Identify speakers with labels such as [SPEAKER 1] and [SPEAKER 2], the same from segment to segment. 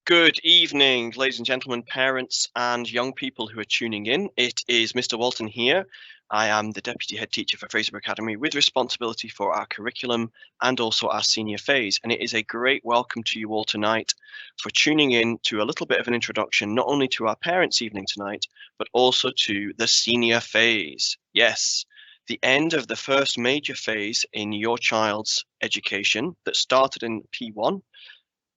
[SPEAKER 1] Good evening, ladies and gentlemen, parents and young people who are tuning in. It is Mr. Walton here. I am the Deputy Head Teacher for Fraser Academy with responsibility for our curriculum and also our senior phase. And it is a great welcome to you all tonight for tuning in to a little bit of an introduction, not only to our parents' evening tonight, but also to the senior phase. Yes, the end of the first major phase in your child's education that started in P1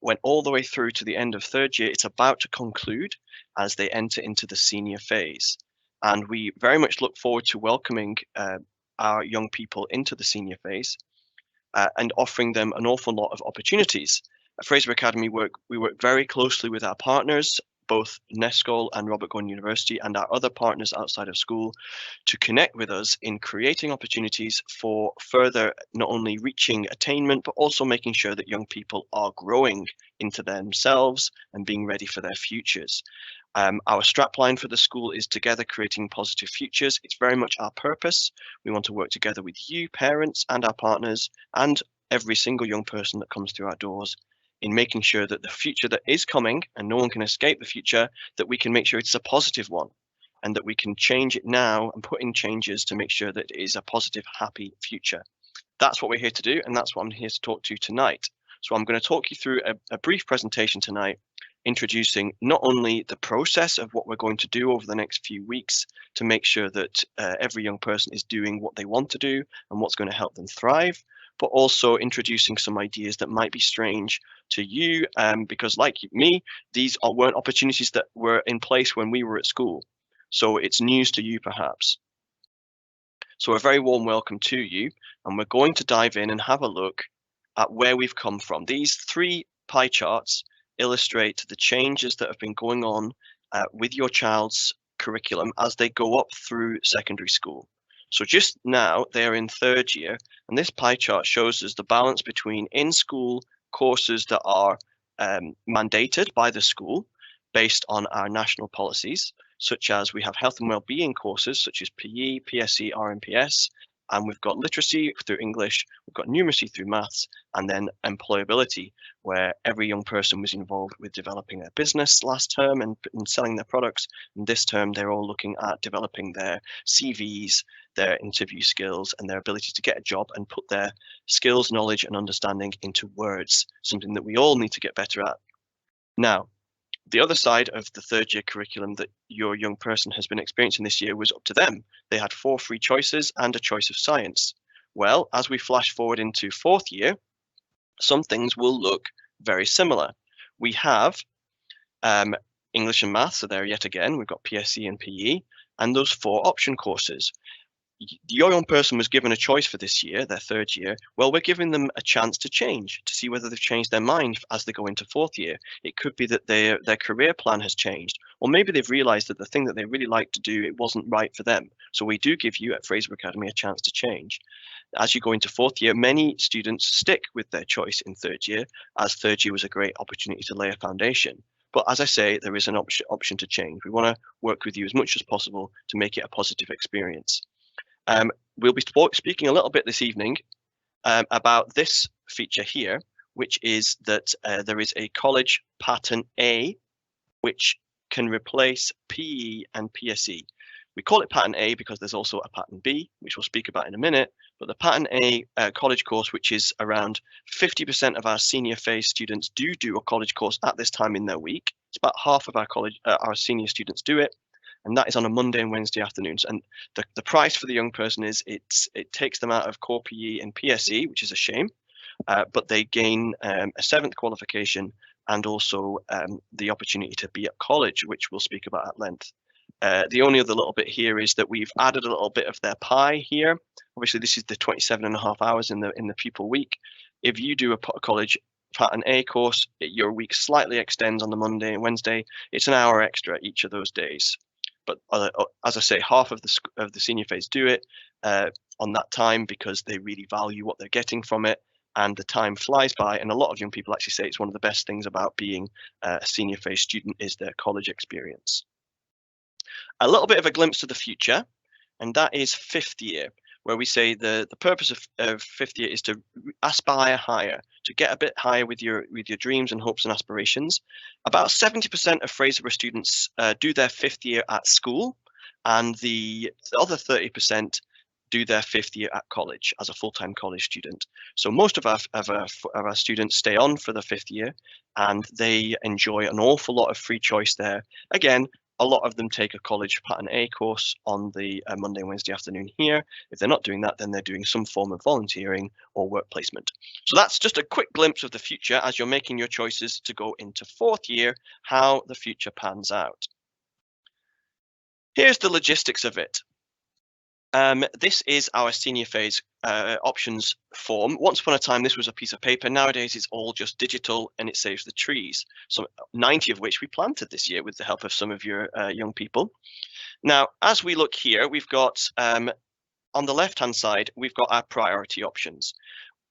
[SPEAKER 1] went all the way through to the end of third year. It's about to conclude as they enter into the senior phase. And we very much look forward to welcoming our young people into the senior phase and offering them an awful lot of opportunities. At Fraser Academy, we work very closely with our partners, both NESCOL and Robert Gordon University, and our other partners outside of school, to connect with us in creating opportunities for further not only reaching attainment, but also making sure that young people are growing into themselves and being ready for their futures. Our strapline for the school is Together Creating Positive Futures. It's very much our purpose. We want to work together with you, parents, and our partners, and every single young person that comes through our doors in making sure that the future that is coming, and no one can escape the future, that we can make sure it's a positive one and that we can change it now and put in changes to make sure that it is a positive, happy future. That's what we're here to do, and that's what I'm here to talk to you tonight. So I'm going to talk you through a brief presentation tonight, introducing not only the process of what we're going to do over the next few weeks to make sure that every young person is doing what they want to do and what's going to help them thrive, but also introducing some ideas that might be strange to you, because like me, these weren't opportunities that were in place when we were at school. So it's news to you perhaps. So a very warm welcome to you, and we're going to dive in and have a look at where we've come from. These three pie charts illustrate the changes that have been going on with your child's curriculum as they go up through secondary school. So just now they're in third year, and this pie chart shows us the balance between in-school courses that are mandated by the school based on our national policies, such as we have health and well-being courses such as PE, PSE, RMPS, and we've got literacy through English, we've got numeracy through maths, and then employability, where every young person was involved with developing their business last term and selling their products. And this term, they're all looking at developing their CVs, their interview skills, and their ability to get a job and put their skills, knowledge, and understanding into words, something that we all need to get better at. Now, the other side of the third year curriculum that your young person has been experiencing this year was up to them. They had 4 free choices and a choice of science. Well, as we flash forward into fourth year, some things will look very similar. We have English and maths, so there yet again, we've got PSE and PE, and those 4 option courses. Your young person was given a choice for this year, their third year. Well, we're giving them a chance to change, to see whether they've changed their mind as they go into fourth year. It could be that their career plan has changed, or maybe they've realized that the thing that they really like to do, it wasn't right for them. So we do give you at Fraser Academy a chance to change. As you go into fourth year, many students stick with their choice in third year, as third year was a great opportunity to lay a foundation. But as I say, there is an option to change. We want to work with you as much as possible to make it a positive experience. We'll be speaking a little bit this evening about this feature here, which is that there is a college pattern A, which can replace PE and PSE. We call it pattern A because there's also a pattern B, which we'll speak about in a minute. But the pattern A college course, which is around 50% of our senior phase students do a college course at this time in their week. It's about half of our senior students do it. And that is on a Monday and Wednesday afternoons. And the price for the young person is it takes them out of core PE and PSE, which is a shame, but they gain a 7th qualification and also the opportunity to be at college, which we'll speak about at length. The only other little bit here is that we've added a little bit of their pie here. Obviously, this is the 27.5 hours in the pupil week. If you do a college pattern A course, your week slightly extends on the Monday and Wednesday. It's an hour extra each of those days. But as I say, half of the senior phase do it on that time because they really value what they're getting from it, and the time flies by. And a lot of young people actually say it's one of the best things about being a senior phase student is their college experience. A little bit of a glimpse to the future, and that is fifth year. where we say the purpose of fifth year is to aspire higher, to get a bit higher with your dreams and hopes and aspirations. About 70% of Fraserburgh students do their fifth year at school, and the other 30% do their fifth year at college as a full-time college student. So most of our students stay on for the fifth year, and they enjoy an awful lot of free choice there. Again, a lot of them take a college pattern A course on the Monday and Wednesday afternoon here. If they're not doing that, then they're doing some form of volunteering or work placement. So that's just a quick glimpse of the future as you're making your choices to go into fourth year, how the future pans out. Here's the logistics of it. This is our senior phase options form. Once upon a time, this was a piece of paper. Nowadays, it's all just digital, and it saves the trees. So 90 of which we planted this year with the help of some of your young people. Now, as we look here, we've got on the left-hand side, we've got our priority options.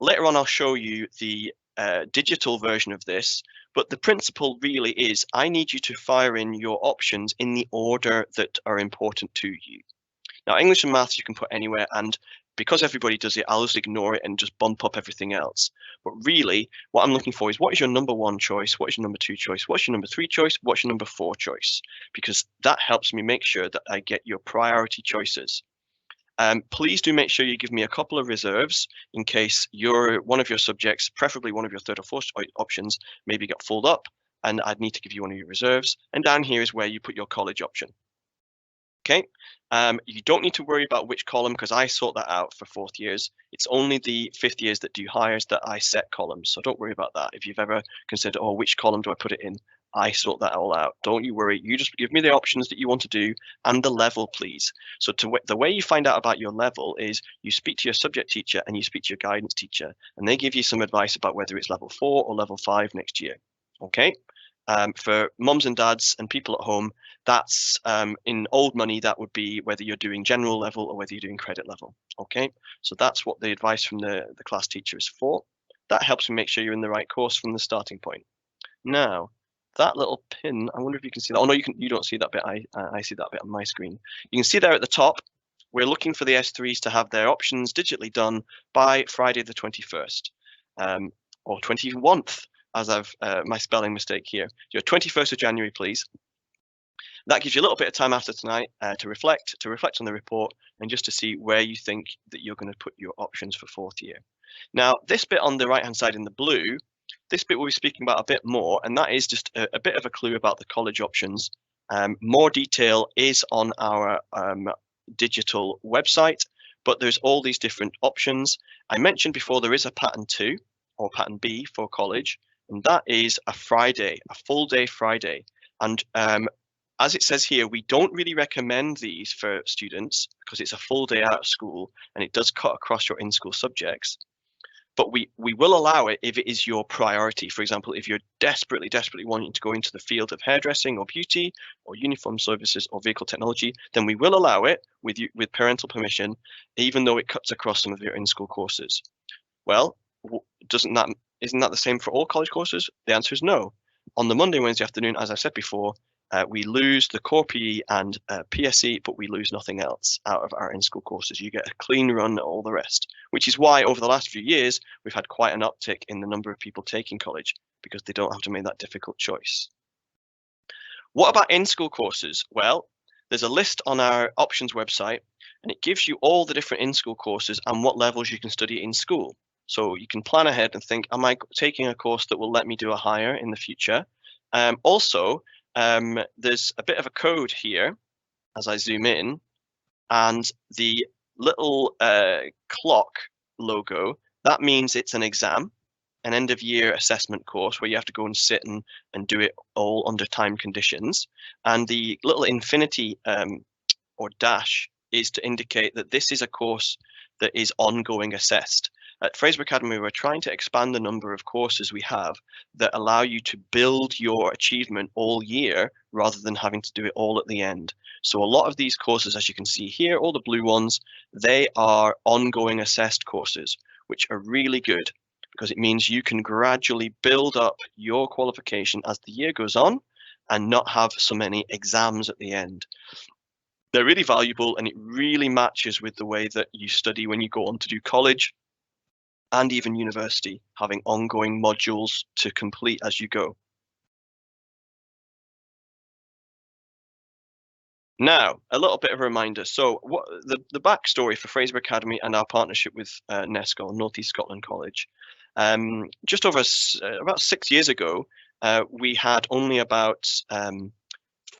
[SPEAKER 1] Later on, I'll show you the digital version of this, but the principle really is I need you to fire in your options in the order that are important to you. Now, English and maths you can put anywhere, and because everybody does it, I'll just ignore it and just bump up everything else. But really, what I'm looking for is what is your number one choice? What is your number two choice? What's your number three choice? What's your number four choice? Because that helps me make sure that I get your priority choices. Please do make sure you give me a couple of reserves in case one of your subjects, preferably one of your third or fourth options, maybe got filled up, and I'd need to give you one of your reserves. And down here is where you put your college option. Okay, you don't need to worry about which column because I sort that out for fourth years. It's only the fifth years that do hires that I set columns, so don't worry about that. If you've ever considered, oh, which column do I put it in? I sort that all out. Don't you worry. You just give me the options that you want to do and the level, please. So the way you find out about your level is you speak to your subject teacher and you speak to your guidance teacher, and they give you some advice about whether it's level 4 or level 5 next year. Okay. For mums and dads and people at home, that's in old money, that would be whether you're doing general level or whether you're doing credit level. Okay, so that's what the advice from the class teacher is for. That helps me make sure you're in the right course from the starting point. Now, that little pin, I wonder if you can see that. Oh no, you don't see that bit. I see that bit on my screen. You can see there at the top, we're looking for the S3s to have their options digitally done by Friday the 21st or 21st. As I've my spelling mistake here. Your 21st of January, please. That gives you a little bit of time after tonight to reflect on the report and just to see where you think that you're going to put your options for fourth year. Now, this bit on the right-hand side in the blue, this bit we'll be speaking about a bit more, and that is just a bit of a clue about the college options. More detail is on our digital website, but there's all these different options. I mentioned before there is a pattern 2 or pattern B for college. And that is a Friday, a full day Friday. And as it says here, we don't really recommend these for students because it's a full day out of school and it does cut across your in-school subjects. But we will allow it if it is your priority. For example, if you're desperately wanting to go into the field of hairdressing or beauty or uniform services or vehicle technology, then we will allow it with parental permission, even though it cuts across some of your in-school courses. Well, isn't that the same for all college courses? The answer is no. On the Monday, Wednesday afternoon, as I said before, we lose the core PE and PSE, but we lose nothing else out of our in-school courses. You get a clean run at all the rest, which is why over the last few years, we've had quite an uptick in the number of people taking college because they don't have to make that difficult choice. What about in-school courses? Well, there's a list on our options website, and it gives you all the different in-school courses and what levels you can study in school. So you can plan ahead and think, am I taking a course that will let me do a higher in the future? Also, there's a bit of a code here as I zoom in, and the little clock logo, that means it's an exam, an end of year assessment course where you have to go and sit and do it all under time conditions. And the little infinity or dash is to indicate that this is a course that is ongoing assessed. At Fraserburgh Academy, we're trying to expand the number of courses we have that allow you to build your achievement all year rather than having to do it all at the end. So a lot of these courses, as you can see here, all the blue ones, they are ongoing assessed courses, which are really good because it means you can gradually build up your qualification as the year goes on and not have so many exams at the end. They're really valuable, and it really matches with the way that you study when you go on to do college and even university, having ongoing modules to complete as you go. Now, a little bit of a reminder. So, what the backstory for Fraser Academy and our partnership with NESCOL, North East Scotland College. Just over about 6 years ago, we had only about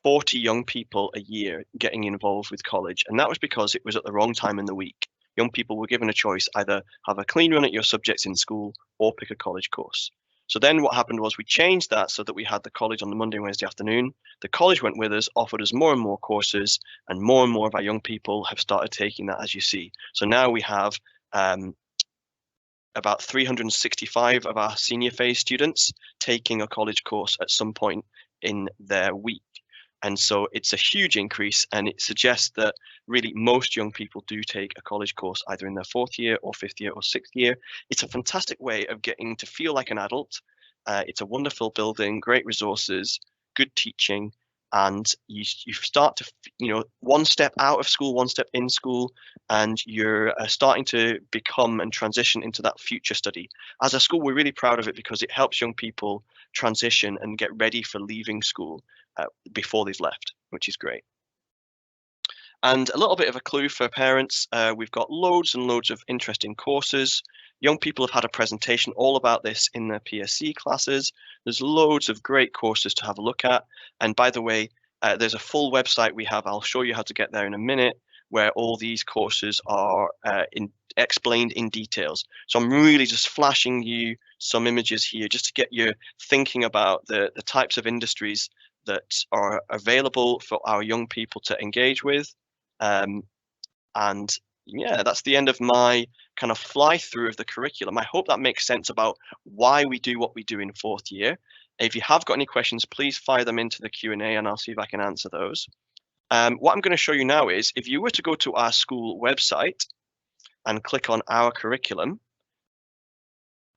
[SPEAKER 1] 40 young people a year getting involved with college, and that was because it was at the wrong time in the week. Young people were given a choice: either have a clean run at your subjects in school or pick a college course. So then what happened was we changed that so that we had the college on the Monday and Wednesday afternoon. The college went with us, offered us more and more courses, and more of our young people have started taking that, as you see. So now we have about 365 of our senior phase students taking a college course at some point in their week. And so it's a huge increase, and it suggests that really most young people do take a college course either in their 4th year or 5th year or 6th year. It's a fantastic way of getting to feel like an adult. It's a wonderful building, great resources, good teaching, and you start to, one step out of school, one step in school, and you're starting to become and transition into that future study. As a school, we're really proud of it because it helps young people transition and get ready for leaving school before they've left, which is great. And a little bit of a clue for parents, we've got loads and loads of interesting courses. Young people have had a presentation all about this in their PSC classes. There's loads of great courses to have a look at. And by the way, there's a full website we have. I'll show you how to get there in a minute, where all these courses are explained in details. So I'm really just flashing you some images here just to get you thinking about the types of industries that are available for our young people to engage with. And yeah, that's the end of my kind of fly through of the curriculum. I hope that makes sense about why we do what we do in 4th year. If you have got any questions, please fire them into the Q&A and I'll see if I can answer those. What I'm going to show you now is if you were to go to our school website and click on our curriculum,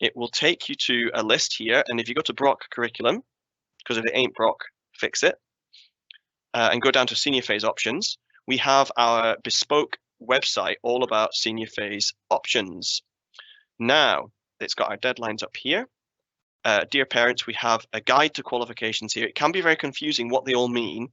[SPEAKER 1] it will take you to a list here. And if you go to Brock curriculum, because if it ain't Brock, fix it, and go down to senior phase options, we have our bespoke website all about senior phase options. Now, it's got our deadlines up here. Dear parents, we have a guide to qualifications here. It can be very confusing what they all mean,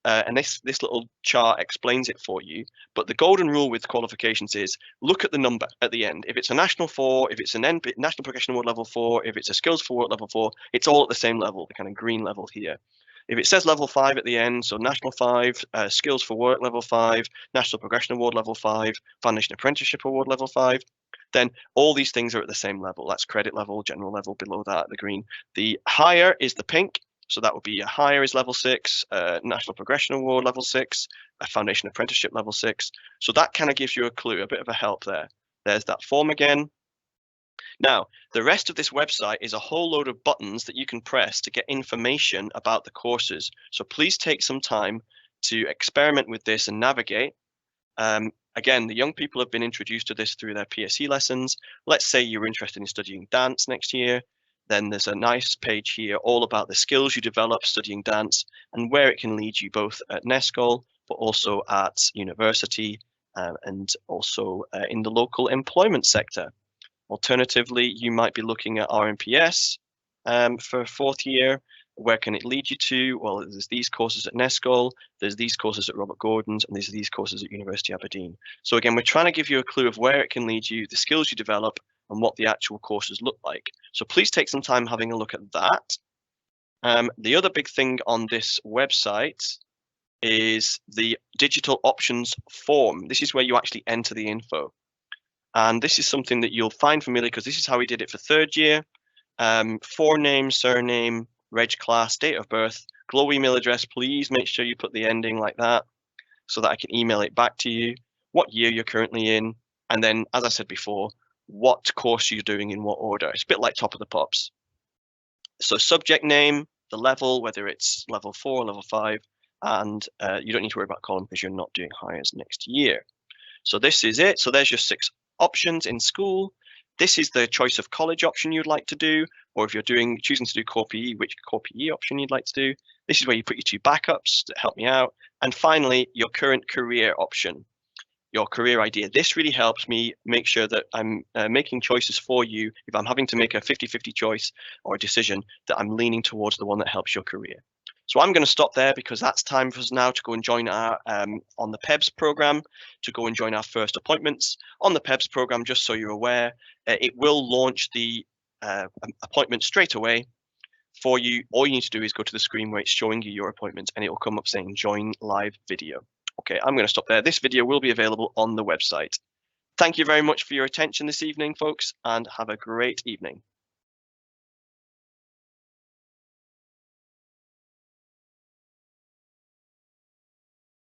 [SPEAKER 1] and this little chart explains it for you. But the golden rule with qualifications is look at the number at the end. If it's a National 4, if it's an National Progression Award Level 4, if it's a Skills for Work Level 4, it's all at the same level, the kind of green level here. If it says Level 5 at the end, so National 5, Skills for Work Level 5, National Progression Award Level 5, Foundation Apprenticeship Award Level 5, then all these things are at the same level. That's credit level, general level, below that, the green. The higher is the pink, so that would be a higher is Level 6, National Progression Award Level 6, a Foundation Apprenticeship Level 6. So that kind of gives you a clue, a bit of a help there. There's that form again. Now, the rest of this website is a whole load of buttons that you can press to get information about the courses. So please take some time to experiment with this and navigate. Again, the young people have been introduced to this through their PSE lessons. Let's say you're interested in studying dance next year. Then there's a nice page here all about the skills you develop studying dance and where it can lead you both at NESCOL, but also at university and also in the local employment sector. Alternatively, you might be looking at RMPS for 4th year. Where can it lead you to? Well, there's these courses at NESCOL, there's these courses at Robert Gordon's, and there's these courses at University of Aberdeen. So again, we're trying to give you a clue of where it can lead you, the skills you develop, and what the actual courses look like. So please take some time having a look at that. The other big thing on this website is the digital options form. This is where you actually enter the info. And this is something that you'll find familiar because this is how we did it for 3rd year. Forename, surname, reg class, date of birth, Glow email address. Please make sure you put the ending like that so that I can email it back to you, what year you're currently in, and then, as I said before, what course you're doing in what order. It's a bit like Top of the Pops. So subject name, the level, whether it's level 4 or level 5, and you don't need to worry about column because you're not doing hires next year. So this is it. So there's your 6 options in school. This is the choice of college option you'd like to do, or if you're choosing to do Core PE, which Core PE option you'd like to do. This is where you put your 2 backups that help me out. And finally, your current career option, your career idea. This really helps me make sure that I'm making choices for you. If I'm having to make a 50-50 choice or a decision, that I'm leaning towards the one that helps your career. So I'm going to stop there because that's time for us now to go and join our on the PEBS program, to go and join our first appointments. On the PEBS program, just so you're aware, it will launch the appointment straight away for you. All you need to do is go to the screen where it's showing you your appointment, and it will come up saying join live video. Okay, I'm going to stop there. This video will be available on the website. Thank you very much for your attention this evening, folks, and have a great evening.